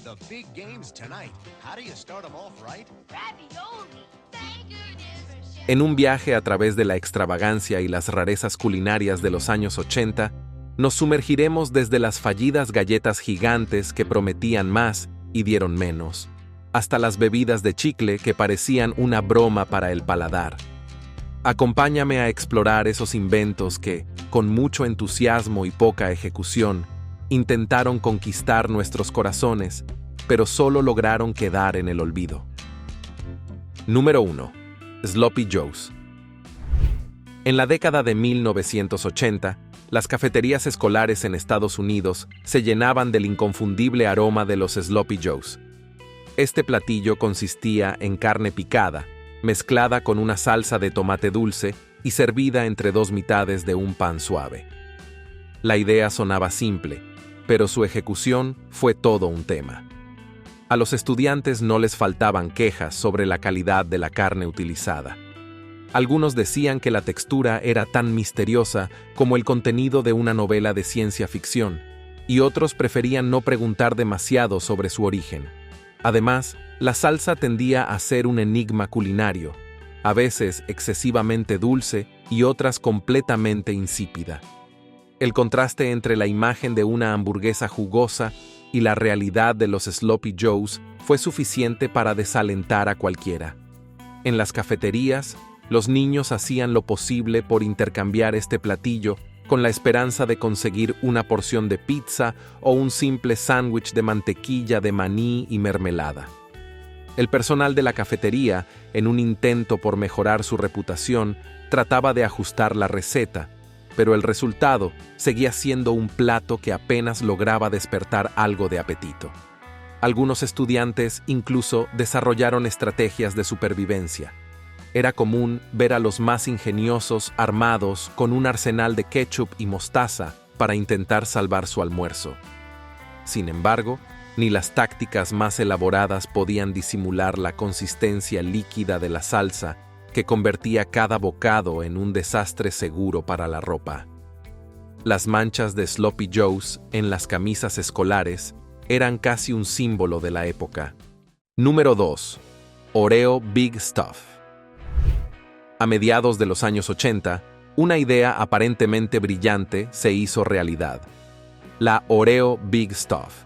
The big games tonight. How do you start them off right? Ravioli. Thank goodness. En un viaje a través de la extravagancia y las rarezas culinarias de los años 80, nos sumergiremos desde las fallidas galletas gigantes que prometían más y dieron menos, hasta las bebidas de chicle que parecían una broma para el paladar. Acompáñame a explorar esos inventos que, con mucho entusiasmo y poca ejecución, intentaron conquistar nuestros corazones, pero solo lograron quedar en el olvido. Número 1. Sloppy Joes. En la década de 1980, las cafeterías escolares en Estados Unidos se llenaban del inconfundible aroma de los Sloppy Joes. Este platillo consistía en carne picada, mezclada con una salsa de tomate dulce y servida entre dos mitades de un pan suave. La idea sonaba simple, pero su ejecución fue todo un tema. A los estudiantes no les faltaban quejas sobre la calidad de la carne utilizada. Algunos decían que la textura era tan misteriosa como el contenido de una novela de ciencia ficción, y otros preferían no preguntar demasiado sobre su origen. Además, la salsa tendía a ser un enigma culinario, a veces excesivamente dulce y otras completamente insípida. El contraste entre la imagen de una hamburguesa jugosa y la realidad de los Sloppy Joes fue suficiente para desalentar a cualquiera. En las cafeterías, los niños hacían lo posible por intercambiar este platillo con la esperanza de conseguir una porción de pizza o un simple sándwich de mantequilla de maní y mermelada. El personal de la cafetería, en un intento por mejorar su reputación, trataba de ajustar la receta, pero el resultado seguía siendo un plato que apenas lograba despertar algo de apetito. Algunos estudiantes incluso desarrollaron estrategias de supervivencia. Era común ver a los más ingeniosos armados con un arsenal de ketchup y mostaza para intentar salvar su almuerzo. Sin embargo, ni las tácticas más elaboradas podían disimular la consistencia líquida de la salsa que convertía cada bocado en un desastre seguro para la ropa. Las manchas de Sloppy Joes en las camisas escolares eran casi un símbolo de la época. Número 2. Oreo Big Stuff. A mediados de los años 80, una idea aparentemente brillante se hizo realidad. La Oreo Big Stuff.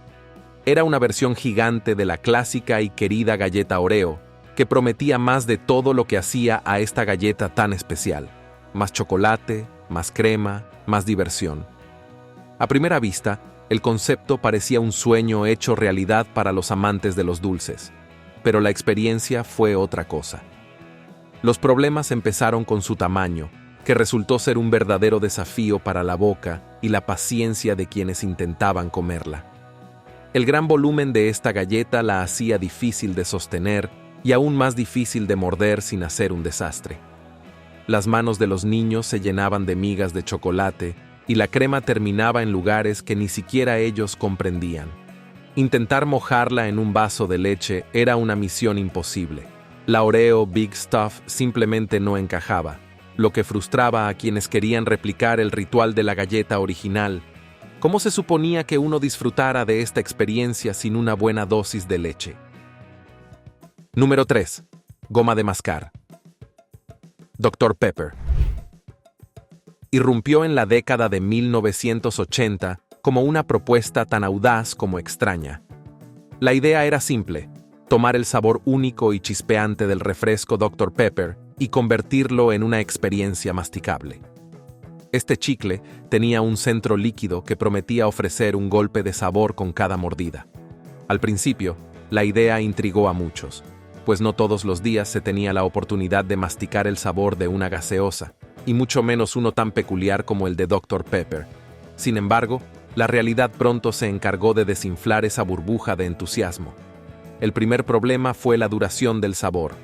Era una versión gigante de la clásica y querida galleta Oreo, que prometía más de todo lo que hacía a esta galleta tan especial. Más chocolate, más crema, más diversión. A primera vista, el concepto parecía un sueño hecho realidad para los amantes de los dulces, pero la experiencia fue otra cosa. Los problemas empezaron con su tamaño, que resultó ser un verdadero desafío para la boca y la paciencia de quienes intentaban comerla. El gran volumen de esta galleta la hacía difícil de sostener y aún más difícil de morder sin hacer un desastre. Las manos de los niños se llenaban de migas de chocolate y la crema terminaba en lugares que ni siquiera ellos comprendían. Intentar mojarla en un vaso de leche era una misión imposible. La Oreo Big Stuff simplemente no encajaba, lo que frustraba a quienes querían replicar el ritual de la galleta original. ¿Cómo se suponía que uno disfrutara de esta experiencia sin una buena dosis de leche? Número 3. Goma de mascar. Dr. Pepper. Irrumpió en la década de 1980 como una propuesta tan audaz como extraña. La idea era simple: tomar el sabor único y chispeante del refresco Dr. Pepper y convertirlo en una experiencia masticable. Este chicle tenía un centro líquido que prometía ofrecer un golpe de sabor con cada mordida. Al principio, la idea intrigó a muchos, pues no todos los días se tenía la oportunidad de masticar el sabor de una gaseosa, y mucho menos uno tan peculiar como el de Dr. Pepper. Sin embargo, la realidad pronto se encargó de desinflar esa burbuja de entusiasmo. El primer problema fue la duración del sabor.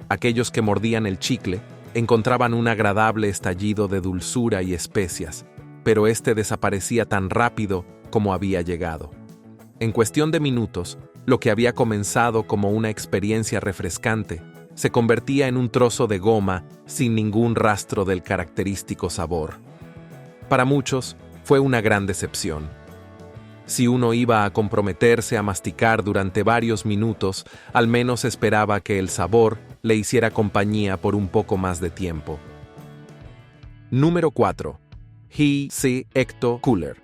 Aquellos que mordían el chicle encontraban un agradable estallido de dulzura y especias, pero este desaparecía tan rápido como había llegado. En cuestión de minutos, lo que había comenzado como una experiencia refrescante se convertía en un trozo de goma sin ningún rastro del característico sabor. Para muchos, fue una gran decepción. Si uno iba a comprometerse a masticar durante varios minutos, al menos esperaba que el sabor le hiciera compañía por un poco más de tiempo. Número 4. He-Se Ecto Cooler.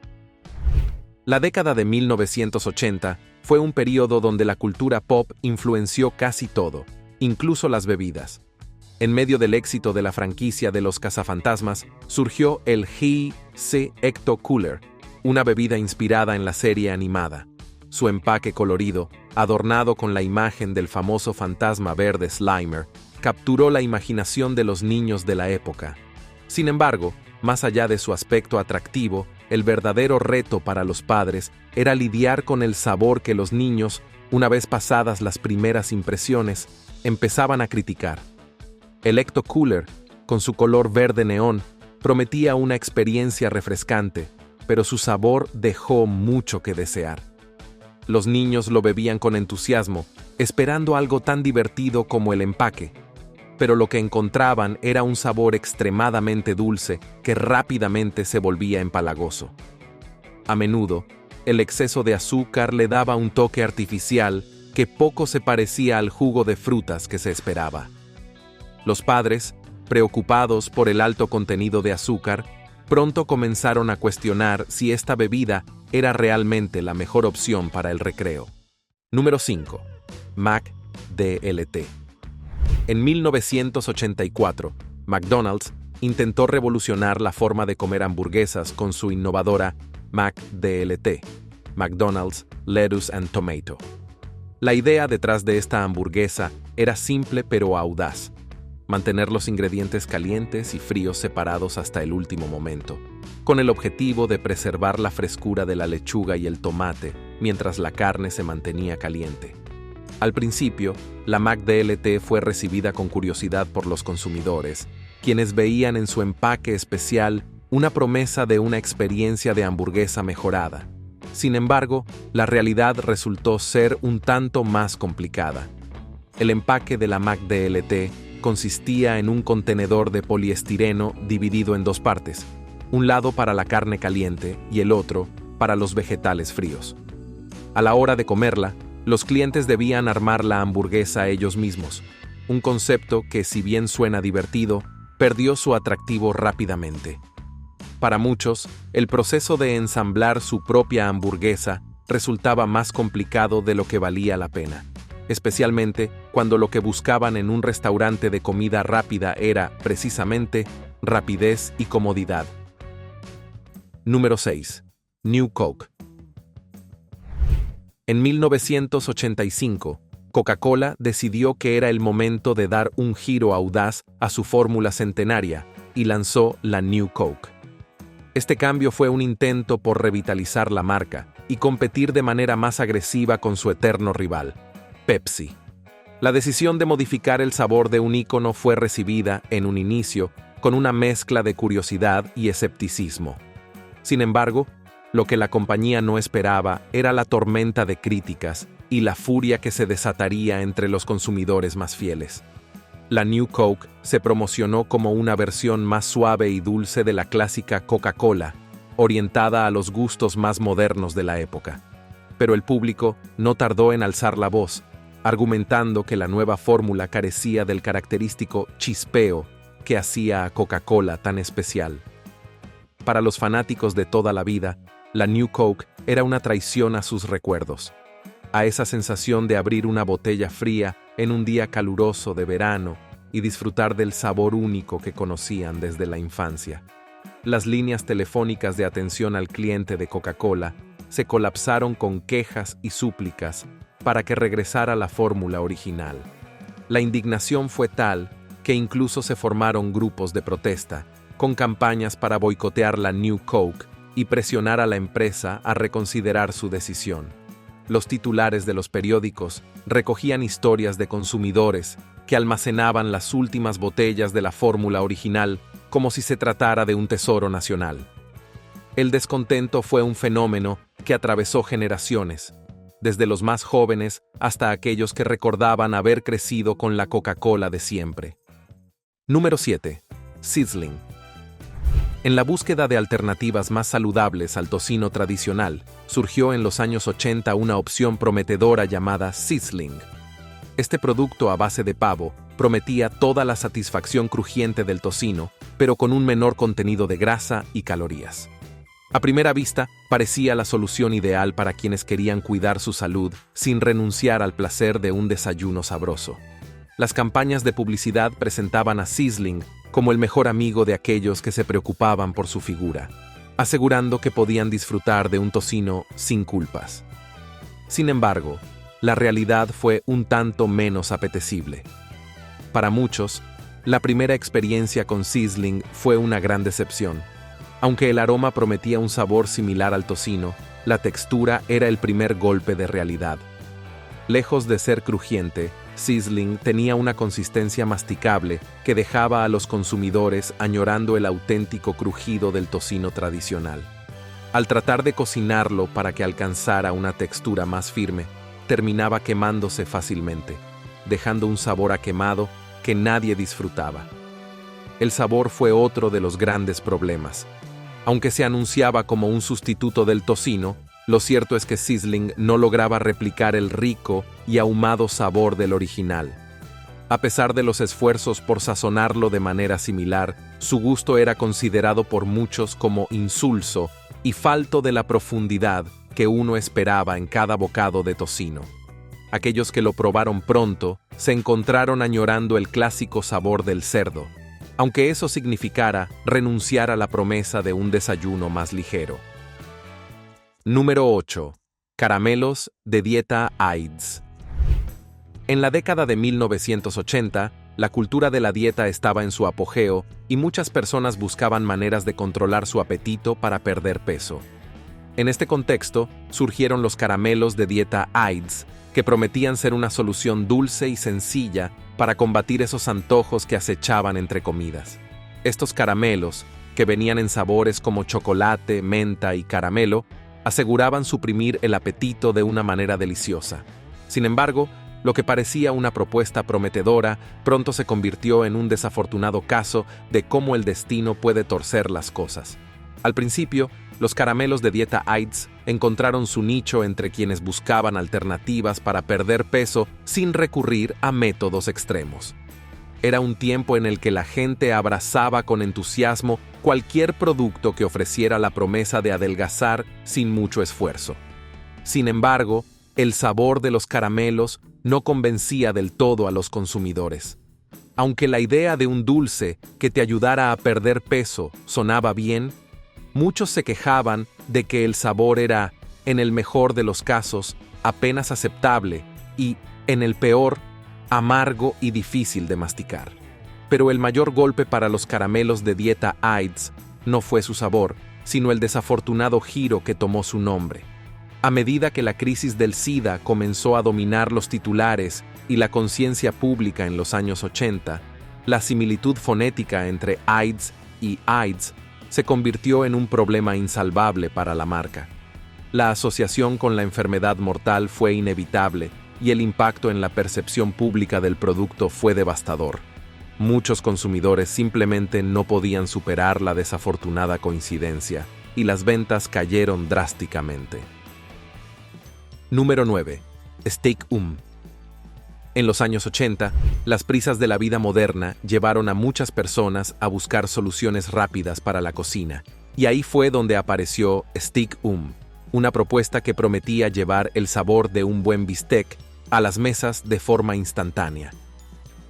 La década de 1980 fue un periodo donde la cultura pop influenció casi todo, incluso las bebidas. En medio del éxito de la franquicia de los cazafantasmas, surgió el He-Se Ecto Cooler, una bebida inspirada en la serie animada. Su empaque colorido, adornado con la imagen del famoso fantasma verde Slimer, capturó la imaginación de los niños de la época. Sin embargo, más allá de su aspecto atractivo, el verdadero reto para los padres era lidiar con el sabor que los niños, una vez pasadas las primeras impresiones, empezaban a criticar. El Ecto Cooler, con su color verde neón, prometía una experiencia refrescante, pero su sabor dejó mucho que desear. Los niños lo bebían con entusiasmo, esperando algo tan divertido como el empaque, pero lo que encontraban era un sabor extremadamente dulce que rápidamente se volvía empalagoso. A menudo, el exceso de azúcar le daba un toque artificial que poco se parecía al jugo de frutas que se esperaba. Los padres, preocupados por el alto contenido de azúcar, pronto comenzaron a cuestionar si esta bebida era realmente la mejor opción para el recreo. Número 5. Mac DLT. En 1984, McDonald's intentó revolucionar la forma de comer hamburguesas con su innovadora Mac DLT, McDonald's Lettuce and Tomato. La idea detrás de esta hamburguesa era simple pero audaz: mantener los ingredientes calientes y fríos separados hasta el último momento, con el objetivo de preservar la frescura de la lechuga y el tomate mientras la carne se mantenía caliente. Al principio, la McDLT fue recibida con curiosidad por los consumidores, quienes veían en su empaque especial una promesa de una experiencia de hamburguesa mejorada. Sin embargo, la realidad resultó ser un tanto más complicada. El empaque de la McDLT consistía en un contenedor de poliestireno dividido en dos partes, un lado para la carne caliente y el otro para los vegetales fríos. A la hora de comerla, los clientes debían armar la hamburguesa ellos mismos, un concepto que, si bien suena divertido, perdió su atractivo rápidamente. Para muchos, el proceso de ensamblar su propia hamburguesa resultaba más complicado de lo que valía la pena, especialmente cuando lo que buscaban en un restaurante de comida rápida era, precisamente, rapidez y comodidad. Número 6. New Coke. En 1985, Coca-Cola decidió que era el momento de dar un giro audaz a su fórmula centenaria y lanzó la New Coke. Este cambio fue un intento por revitalizar la marca y competir de manera más agresiva con su eterno rival, Pepsi. La decisión de modificar el sabor de un ícono fue recibida, en un inicio, con una mezcla de curiosidad y escepticismo. Sin embargo, lo que la compañía no esperaba era la tormenta de críticas y la furia que se desataría entre los consumidores más fieles. La New Coke se promocionó como una versión más suave y dulce de la clásica Coca-Cola, orientada a los gustos más modernos de la época. Pero el público no tardó en alzar la voz, argumentando que la nueva fórmula carecía del característico chispeo que hacía a Coca-Cola tan especial. Para los fanáticos de toda la vida, la New Coke era una traición a sus recuerdos, a esa sensación de abrir una botella fría en un día caluroso de verano y disfrutar del sabor único que conocían desde la infancia. Las líneas telefónicas de atención al cliente de Coca-Cola se colapsaron con quejas y súplicas para que regresara la fórmula original. La indignación fue tal que incluso se formaron grupos de protesta, con campañas para boicotear la New Coke y presionar a la empresa a reconsiderar su decisión. Los titulares de los periódicos recogían historias de consumidores que almacenaban las últimas botellas de la fórmula original como si se tratara de un tesoro nacional. El descontento fue un fenómeno que atravesó generaciones, desde los más jóvenes hasta aquellos que recordaban haber crecido con la Coca-Cola de siempre. Número 7. Sizzling. En la búsqueda de alternativas más saludables al tocino tradicional, surgió en los años 80 una opción prometedora llamada sizzling. Este producto a base de pavo prometía toda la satisfacción crujiente del tocino, pero con un menor contenido de grasa y calorías. A primera vista, parecía la solución ideal para quienes querían cuidar su salud sin renunciar al placer de un desayuno sabroso. Las campañas de publicidad presentaban a Sizzling como el mejor amigo de aquellos que se preocupaban por su figura, asegurando que podían disfrutar de un tocino sin culpas. Sin embargo, la realidad fue un tanto menos apetecible. Para muchos, la primera experiencia con Sizzling fue una gran decepción. Aunque el aroma prometía un sabor similar al tocino, la textura era el primer golpe de realidad. Lejos de ser crujiente, Sizzling tenía una consistencia masticable que dejaba a los consumidores añorando el auténtico crujido del tocino tradicional. Al tratar de cocinarlo para que alcanzara una textura más firme, terminaba quemándose fácilmente, dejando un sabor a quemado que nadie disfrutaba. El sabor fue otro de los grandes problemas. Aunque se anunciaba como un sustituto del tocino, lo cierto es que Sizzling no lograba replicar el rico y ahumado sabor del original. A pesar de los esfuerzos por sazonarlo de manera similar, su gusto era considerado por muchos como insulso y falto de la profundidad que uno esperaba en cada bocado de tocino. Aquellos que lo probaron pronto se encontraron añorando el clásico sabor del cerdo, aunque eso significara renunciar a la promesa de un desayuno más ligero. Número 8. Caramelos de dieta AIDS. En la década de 1980, la cultura de la dieta estaba en su apogeo y muchas personas buscaban maneras de controlar su apetito para perder peso. En este contexto, surgieron los caramelos de dieta AIDS, que prometían ser una solución dulce y sencilla para combatir esos antojos que acechaban entre comidas. Estos caramelos, que venían en sabores como chocolate, menta y caramelo, aseguraban suprimir el apetito de una manera deliciosa. Sin embargo, lo que parecía una propuesta prometedora pronto se convirtió en un desafortunado caso de cómo el destino puede torcer las cosas. Al principio, los caramelos de dieta AIDS encontraron su nicho entre quienes buscaban alternativas para perder peso sin recurrir a métodos extremos. Era un tiempo en el que la gente abrazaba con entusiasmo cualquier producto que ofreciera la promesa de adelgazar sin mucho esfuerzo. Sin embargo, el sabor de los caramelos no convencía del todo a los consumidores. Aunque la idea de un dulce que te ayudara a perder peso sonaba bien, muchos se quejaban de que el sabor era, en el mejor de los casos, apenas aceptable y, en el peor, amargo y difícil de masticar. Pero el mayor golpe para los caramelos de dieta AIDS no fue su sabor, sino el desafortunado giro que tomó su nombre. A medida que la crisis del SIDA comenzó a dominar los titulares y la conciencia pública en los años 80, la similitud fonética entre AIDS y AIDS se convirtió en un problema insalvable para la marca. La asociación con la enfermedad mortal fue inevitable y el impacto en la percepción pública del producto fue devastador. Muchos consumidores simplemente no podían superar la desafortunada coincidencia y las ventas cayeron drásticamente. Número 9. Steak Umm. En los años 80, las prisas de la vida moderna llevaron a muchas personas a buscar soluciones rápidas para la cocina, y ahí fue donde apareció Steak Umm, una propuesta que prometía llevar el sabor de un buen bistec a las mesas de forma instantánea.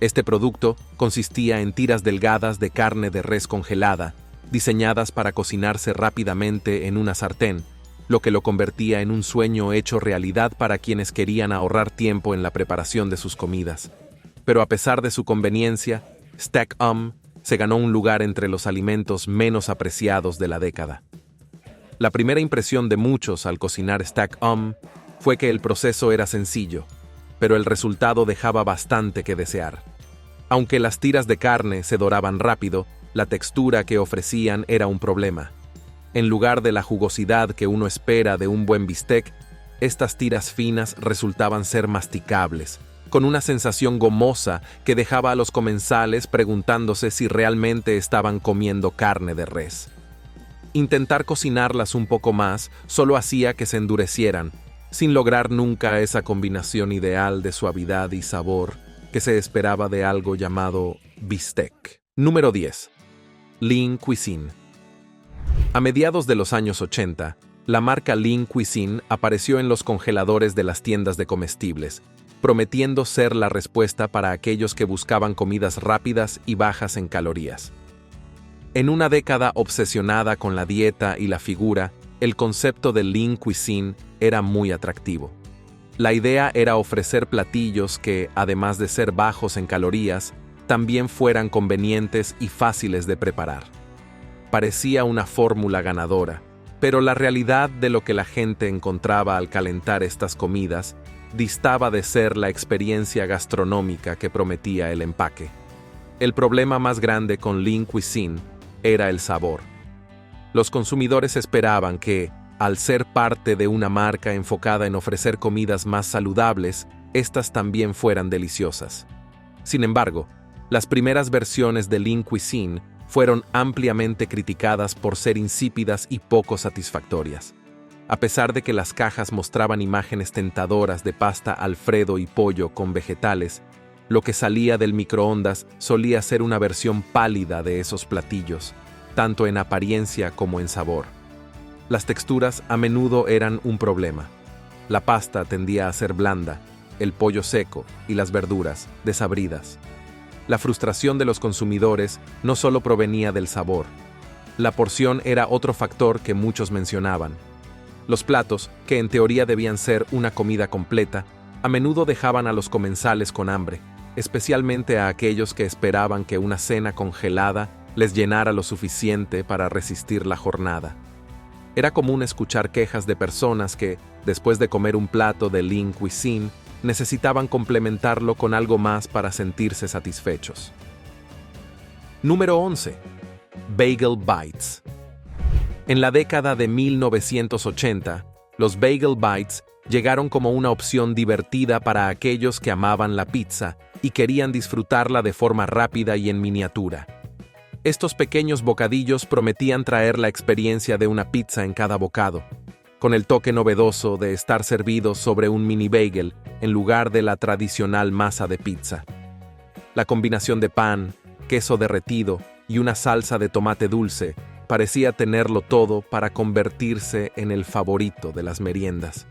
Este producto consistía en tiras delgadas de carne de res congelada, diseñadas para cocinarse rápidamente en una sartén, lo que lo convertía en un sueño hecho realidad para quienes querían ahorrar tiempo en la preparación de sus comidas. Pero a pesar de su conveniencia, Steak Umm se ganó un lugar entre los alimentos menos apreciados de la década. La primera impresión de muchos al cocinar Steak Umm fue que el proceso era sencillo, pero el resultado dejaba bastante que desear. Aunque las tiras de carne se doraban rápido, la textura que ofrecían era un problema. En lugar de la jugosidad que uno espera de un buen bistec, estas tiras finas resultaban ser masticables, con una sensación gomosa que dejaba a los comensales preguntándose si realmente estaban comiendo carne de res. Intentar cocinarlas un poco más solo hacía que se endurecieran, sin lograr nunca esa combinación ideal de suavidad y sabor que se esperaba de algo llamado bistec. Número 10. Lean Cuisine. A mediados de los años 80, la marca Lean Cuisine apareció en los congeladores de las tiendas de comestibles, prometiendo ser la respuesta para aquellos que buscaban comidas rápidas y bajas en calorías. En una década obsesionada con la dieta y la figura, el concepto de Lean Cuisine era muy atractivo. La idea era ofrecer platillos que, además de ser bajos en calorías, también fueran convenientes y fáciles de preparar. Parecía una fórmula ganadora, pero la realidad de lo que la gente encontraba al calentar estas comidas distaba de ser la experiencia gastronómica que prometía el empaque. El problema más grande con Lean Cuisine era el sabor. Los consumidores esperaban que, al ser parte de una marca enfocada en ofrecer comidas más saludables, estas también fueran deliciosas. Sin embargo, las primeras versiones de Lean Cuisine fueron ampliamente criticadas por ser insípidas y poco satisfactorias. A pesar de que las cajas mostraban imágenes tentadoras de pasta Alfredo y pollo con vegetales, lo que salía del microondas solía ser una versión pálida de esos platillos, tanto en apariencia como en sabor. Las texturas a menudo eran un problema. La pasta tendía a ser blanda, el pollo seco y las verduras desabridas. La frustración de los consumidores no solo provenía del sabor. La porción era otro factor que muchos mencionaban. Los platos, que en teoría debían ser una comida completa, a menudo dejaban a los comensales con hambre, especialmente a aquellos que esperaban que una cena congelada les llenara lo suficiente para resistir la jornada. Era común escuchar quejas de personas que, después de comer un plato de Lean Cuisine, necesitaban complementarlo con algo más para sentirse satisfechos. Número 11. Bagel Bites. En la década de 1980, los Bagel Bites llegaron como una opción divertida para aquellos que amaban la pizza y querían disfrutarla de forma rápida y en miniatura. Estos pequeños bocadillos prometían traer la experiencia de una pizza en cada bocado, con el toque novedoso de estar servidos sobre un mini bagel en lugar de la tradicional masa de pizza. La combinación de pan, queso derretido y una salsa de tomate dulce parecía tenerlo todo para convertirse en el favorito de las meriendas.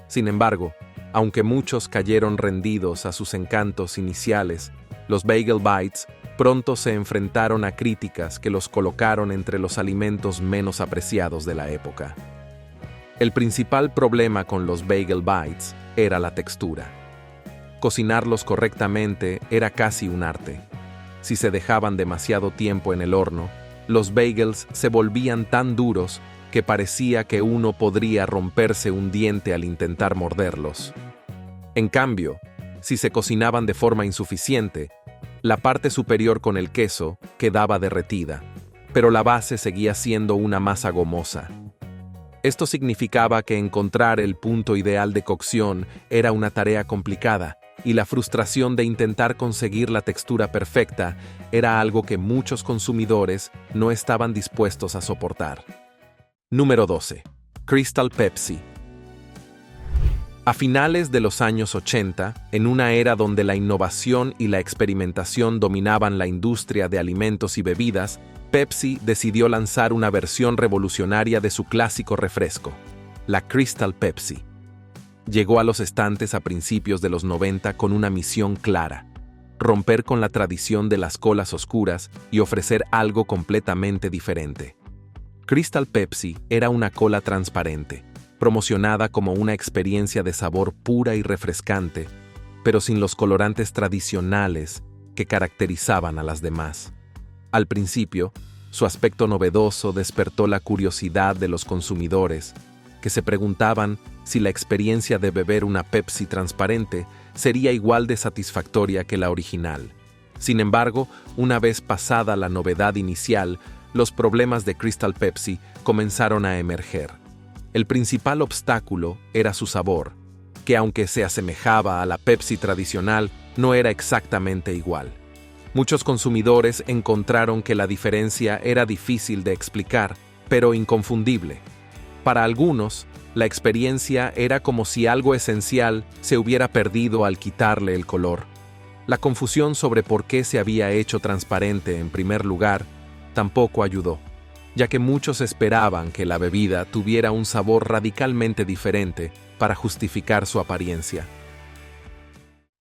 Sin embargo, aunque muchos cayeron rendidos a sus encantos iniciales, los Bagel Bites pronto se enfrentaron a críticas que los colocaron entre los alimentos menos apreciados de la época. El principal problema con los Bagel Bites era la textura. Cocinarlos correctamente era casi un arte. Si se dejaban demasiado tiempo en el horno, los bagels se volvían tan duros que parecía que uno podría romperse un diente al intentar morderlos. En cambio, si se cocinaban de forma insuficiente, la parte superior con el queso quedaba derretida, pero la base seguía siendo una masa gomosa. Esto significaba que encontrar el punto ideal de cocción era una tarea complicada, y la frustración de intentar conseguir la textura perfecta era algo que muchos consumidores no estaban dispuestos a soportar. Número 12. Crystal Pepsi. A finales de los años 80, en una era donde la innovación y la experimentación dominaban la industria de alimentos y bebidas, Pepsi decidió lanzar una versión revolucionaria de su clásico refresco, la Crystal Pepsi. Llegó a los estantes a principios de los 90 con una misión clara: romper con la tradición de las colas oscuras y ofrecer algo completamente diferente. Crystal Pepsi era una cola transparente, promocionada como una experiencia de sabor pura y refrescante, pero sin los colorantes tradicionales que caracterizaban a las demás. Al principio, su aspecto novedoso despertó la curiosidad de los consumidores, que se preguntaban si la experiencia de beber una Pepsi transparente sería igual de satisfactoria que la original. Sin embargo, una vez pasada la novedad inicial, los problemas de Crystal Pepsi comenzaron a emerger. El principal obstáculo era su sabor, que aunque se asemejaba a la Pepsi tradicional, no era exactamente igual. Muchos consumidores encontraron que la diferencia era difícil de explicar, pero inconfundible. Para algunos, la experiencia era como si algo esencial se hubiera perdido al quitarle el color. La confusión sobre por qué se había hecho transparente en primer lugar tampoco ayudó, ya que muchos esperaban que la bebida tuviera un sabor radicalmente diferente para justificar su apariencia.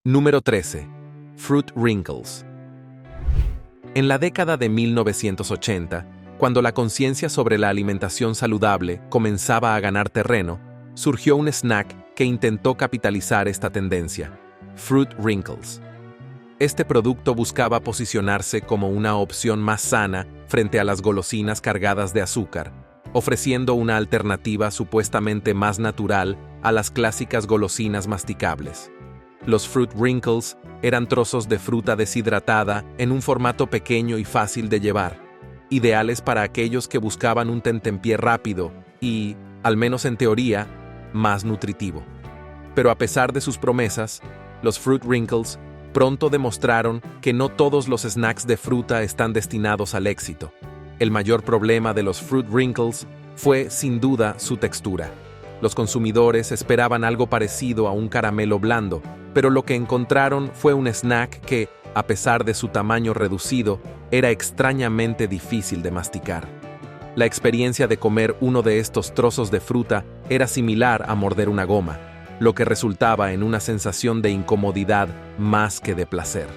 Número 13. Fruit Wrinkles. En la década de 1980, cuando la conciencia sobre la alimentación saludable comenzaba a ganar terreno, surgió un snack que intentó capitalizar esta tendencia: Fruit Wrinkles. Este producto buscaba posicionarse como una opción más sana frente a las golosinas cargadas de azúcar, ofreciendo una alternativa supuestamente más natural a las clásicas golosinas masticables. Los Fruit Wrinkles eran trozos de fruta deshidratada en un formato pequeño y fácil de llevar, ideales para aquellos que buscaban un tentempié rápido y, al menos en teoría, más nutritivo. Pero a pesar de sus promesas, los Fruit Wrinkles pronto demostraron que no todos los snacks de fruta están destinados al éxito. El mayor problema de los Fruit Wrinkles fue, sin duda, su textura. Los consumidores esperaban algo parecido a un caramelo blando, pero lo que encontraron fue un snack que, a pesar de su tamaño reducido, era extrañamente difícil de masticar. La experiencia de comer uno de estos trozos de fruta era similar a morder una goma, lo que resultaba en una sensación de incomodidad más que de placer.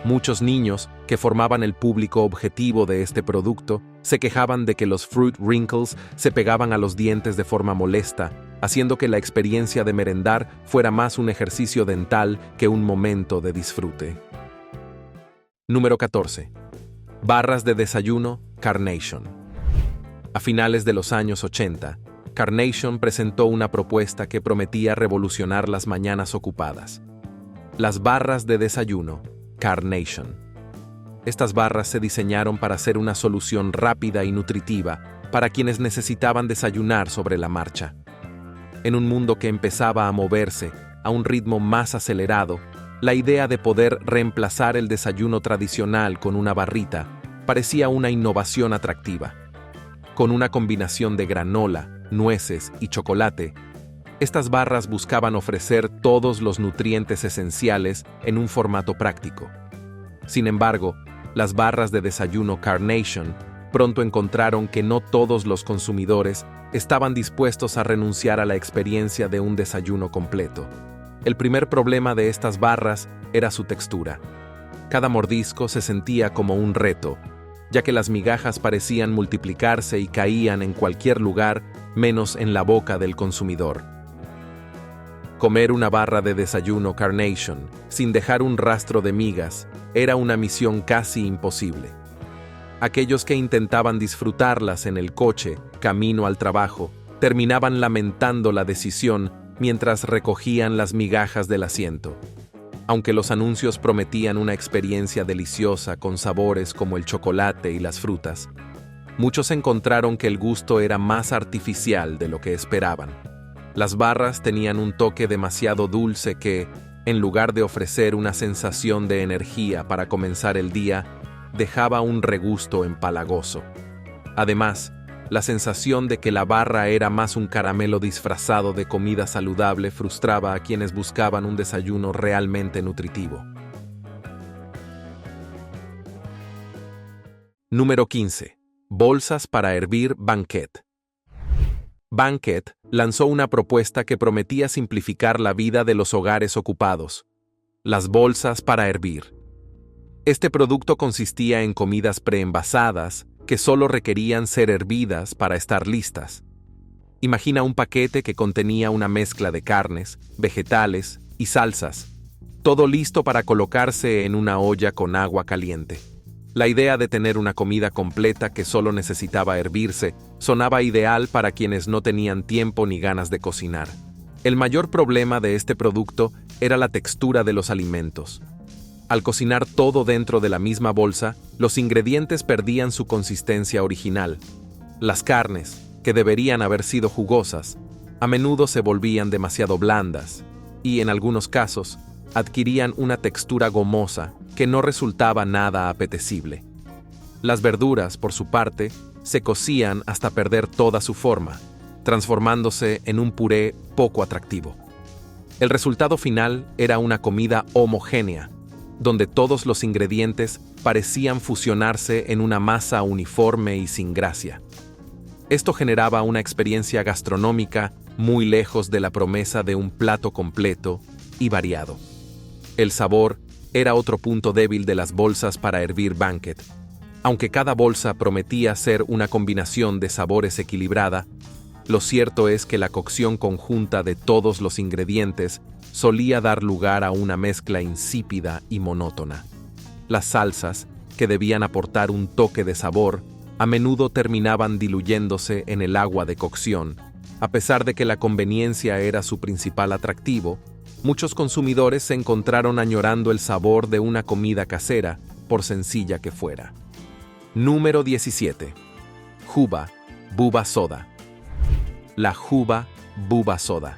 Muchos niños, que formaban el público objetivo de este producto, se quejaban de que los Fruit Wrinkles se pegaban a los dientes de forma molesta, haciendo que la experiencia de merendar fuera más un ejercicio dental que un momento de disfrute. Número 14. Barras de desayuno Carnation. A finales de los años 80, Carnation presentó una propuesta que prometía revolucionar las mañanas ocupadas: las barras de desayuno Carnation. Estas barras se diseñaron para ser una solución rápida y nutritiva para quienes necesitaban desayunar sobre la marcha. En un mundo que empezaba a moverse a un ritmo más acelerado, la idea de poder reemplazar el desayuno tradicional con una barrita parecía una innovación atractiva. Con una combinación de granola, nueces y chocolate, estas barras buscaban ofrecer todos los nutrientes esenciales en un formato práctico. Sin embargo, las barras de desayuno Carnation pronto encontraron que no todos los consumidores estaban dispuestos a renunciar a la experiencia de un desayuno completo. El primer problema de estas barras era su textura. Cada mordisco se sentía como un reto, ya que las migajas parecían multiplicarse y caían en cualquier lugar menos en la boca del consumidor. Comer una barra de desayuno Carnation sin dejar un rastro de migas era una misión casi imposible. Aquellos que intentaban disfrutarlas en el coche, camino al trabajo, terminaban lamentando la decisión mientras recogían las migajas del asiento. Aunque los anuncios prometían una experiencia deliciosa con sabores como el chocolate y las frutas, muchos encontraron que el gusto era más artificial de lo que esperaban. Las barras tenían un toque demasiado dulce que, en lugar de ofrecer una sensación de energía para comenzar el día, dejaba un regusto empalagoso. Además, la sensación de que la barra era más un caramelo disfrazado de comida saludable frustraba a quienes buscaban un desayuno realmente nutritivo. Número 15. Bolsas para hervir Banquet. Banquet lanzó una propuesta que prometía simplificar la vida de los hogares ocupados: las bolsas para hervir. Este producto consistía en comidas preenvasadas que solo requerían ser hervidas para estar listas. Imagina un paquete que contenía una mezcla de carnes, vegetales y salsas, todo listo para colocarse en una olla con agua caliente. La idea de tener una comida completa que solo necesitaba hervirse sonaba ideal para quienes no tenían tiempo ni ganas de cocinar. El mayor problema de este producto era la textura de los alimentos. Al cocinar todo dentro de la misma bolsa, los ingredientes perdían su consistencia original. Las carnes, que deberían haber sido jugosas, a menudo se volvían demasiado blandas y, en algunos casos, adquirían una textura gomosa que no resultaba nada apetecible. Las verduras, por su parte, se cocían hasta perder toda su forma, transformándose en un puré poco atractivo. El resultado final era una comida homogénea, donde todos los ingredientes parecían fusionarse en una masa uniforme y sin gracia. Esto generaba una experiencia gastronómica muy lejos de la promesa de un plato completo y variado. El sabor era otro punto débil de las bolsas para hervir Banquet. Aunque cada bolsa prometía ser una combinación de sabores equilibrada, lo cierto es que la cocción conjunta de todos los ingredientes solía dar lugar a una mezcla insípida y monótona. Las salsas, que debían aportar un toque de sabor, a menudo terminaban diluyéndose en el agua de cocción. A pesar de que la conveniencia era su principal atractivo, muchos consumidores se encontraron añorando el sabor de una comida casera, por sencilla que fuera. Número 17. Hubba Bubba Soda. La Hubba Bubba Soda.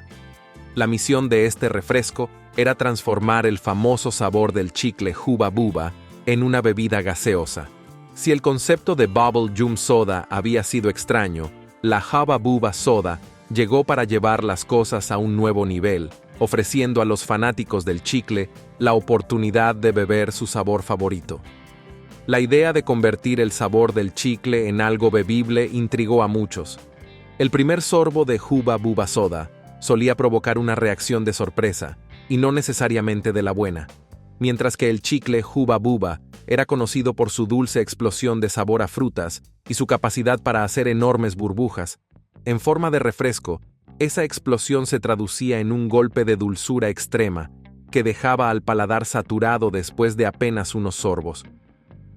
La misión de este refresco era transformar el famoso sabor del chicle Hubba Bubba en una bebida gaseosa. Si el concepto de Bubble Gum Soda había sido extraño, la Hubba Bubba Soda llegó para llevar las cosas a un nuevo nivel, ofreciendo a los fanáticos del chicle la oportunidad de beber su sabor favorito. La idea de convertir el sabor del chicle en algo bebible intrigó a muchos. El primer sorbo de Hubba Bubba Soda solía provocar una reacción de sorpresa, y no necesariamente de la buena, mientras que el chicle Hubba Bubba era conocido por su dulce explosión de sabor a frutas y su capacidad para hacer enormes burbujas. En forma de refresco, esa explosión se traducía en un golpe de dulzura extrema que dejaba al paladar saturado después de apenas unos sorbos.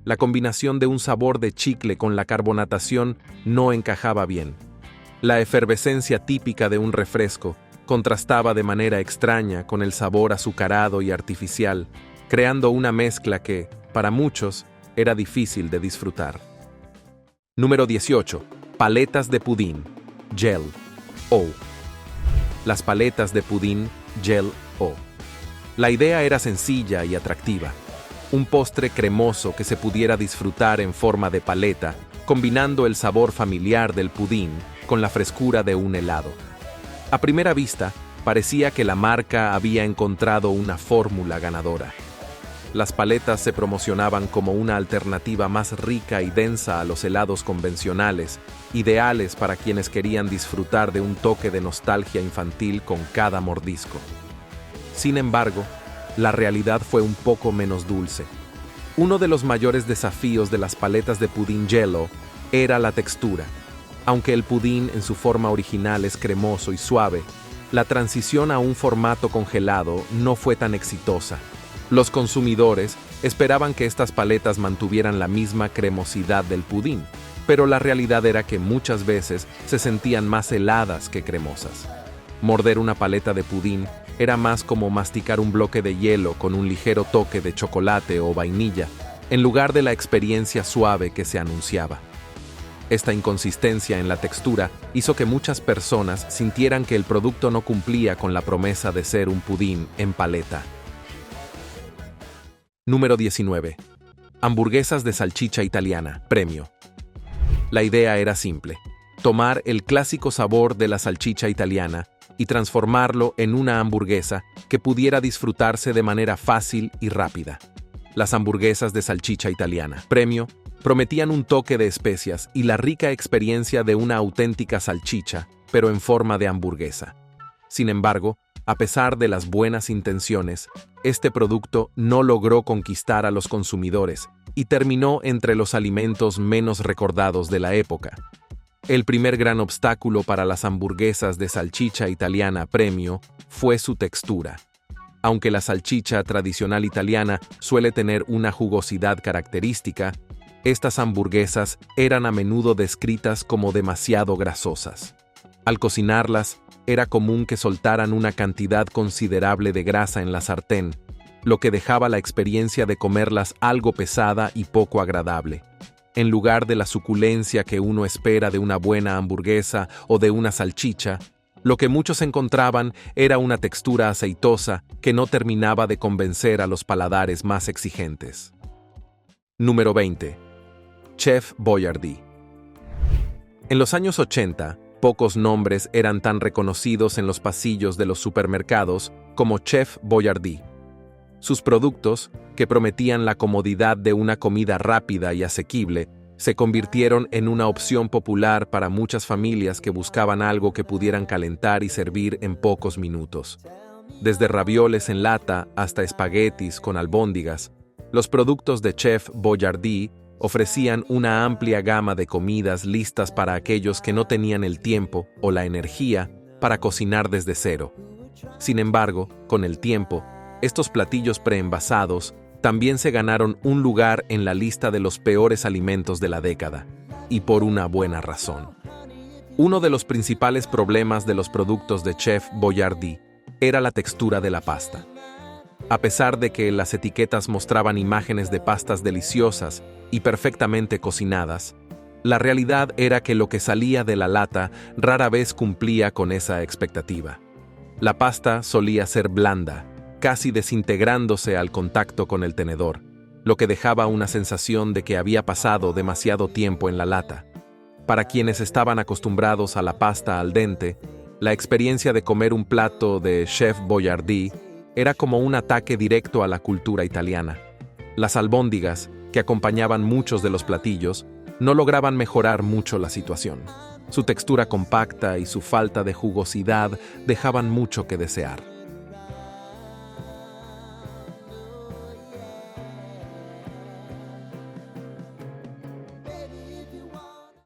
La combinación de un sabor de chicle con la carbonatación no encajaba bien. La efervescencia típica de un refresco contrastaba de manera extraña con el sabor azucarado y artificial, creando una mezcla que, para muchos, era difícil de disfrutar. Número 18. Paletas de pudín, Jell-O. Las paletas de pudín Jell-O. La idea era sencilla y atractiva. Un postre cremoso que se pudiera disfrutar en forma de paleta, combinando el sabor familiar del pudín con la frescura de un helado. A primera vista, parecía que la marca había encontrado una fórmula ganadora. Las paletas se promocionaban como una alternativa más rica y densa a los helados convencionales, ideales para quienes querían disfrutar de un toque de nostalgia infantil con cada mordisco. Sin embargo, la realidad fue un poco menos dulce. Uno de los mayores desafíos de las paletas de pudín Jell-O era la textura. Aunque el pudín en su forma original es cremoso y suave, la transición a un formato congelado no fue tan exitosa. Los consumidores esperaban que estas paletas mantuvieran la misma cremosidad del pudín, pero la realidad era que muchas veces se sentían más heladas que cremosas. Morder una paleta de pudín era más como masticar un bloque de hielo con un ligero toque de chocolate o vainilla, en lugar de la experiencia suave que se anunciaba. Esta inconsistencia en la textura hizo que muchas personas sintieran que el producto no cumplía con la promesa de ser un pudín en paleta. Número 19. Hamburguesas de salchicha italiana, premio. La idea era simple: tomar el clásico sabor de la salchicha italiana y transformarlo en una hamburguesa que pudiera disfrutarse de manera fácil y rápida. Las hamburguesas de salchicha italiana, premio, prometían un toque de especias y la rica experiencia de una auténtica salchicha, pero en forma de hamburguesa. Sin embargo, a pesar de las buenas intenciones, este producto no logró conquistar a los consumidores y terminó entre los alimentos menos recordados de la época. El primer gran obstáculo para las hamburguesas de salchicha italiana premio fue su textura. Aunque la salchicha tradicional italiana suele tener una jugosidad característica, estas hamburguesas eran a menudo descritas como demasiado grasosas. Al cocinarlas, era común que soltaran una cantidad considerable de grasa en la sartén, lo que dejaba la experiencia de comerlas algo pesada y poco agradable. En lugar de la suculencia que uno espera de una buena hamburguesa o de una salchicha, lo que muchos encontraban era una textura aceitosa que no terminaba de convencer a los paladares más exigentes. Número 20. Chef Boyardee. En los años 80, pocos nombres eran tan reconocidos en los pasillos de los supermercados como Chef Boyardee. Sus productos, que prometían la comodidad de una comida rápida y asequible, se convirtieron en una opción popular para muchas familias que buscaban algo que pudieran calentar y servir en pocos minutos. Desde ravioles en lata hasta espaguetis con albóndigas, los productos de Chef Boyardee ofrecían una amplia gama de comidas listas para aquellos que no tenían el tiempo o la energía para cocinar desde cero. Sin embargo, con el tiempo, estos platillos preenvasados también se ganaron un lugar en la lista de los peores alimentos de la década, y por una buena razón. Uno de los principales problemas de los productos de Chef Boyardee era la textura de la pasta. A pesar de que las etiquetas mostraban imágenes de pastas deliciosas y perfectamente cocinadas, la realidad era que lo que salía de la lata rara vez cumplía con esa expectativa. La pasta solía ser blanda, casi desintegrándose al contacto con el tenedor, lo que dejaba una sensación de que había pasado demasiado tiempo en la lata. Para quienes estaban acostumbrados a la pasta al dente, la experiencia de comer un plato de Chef Boyardee era como un ataque directo a la cultura italiana. Las albóndigas, que acompañaban muchos de los platillos, no lograban mejorar mucho la situación. Su textura compacta y su falta de jugosidad dejaban mucho que desear.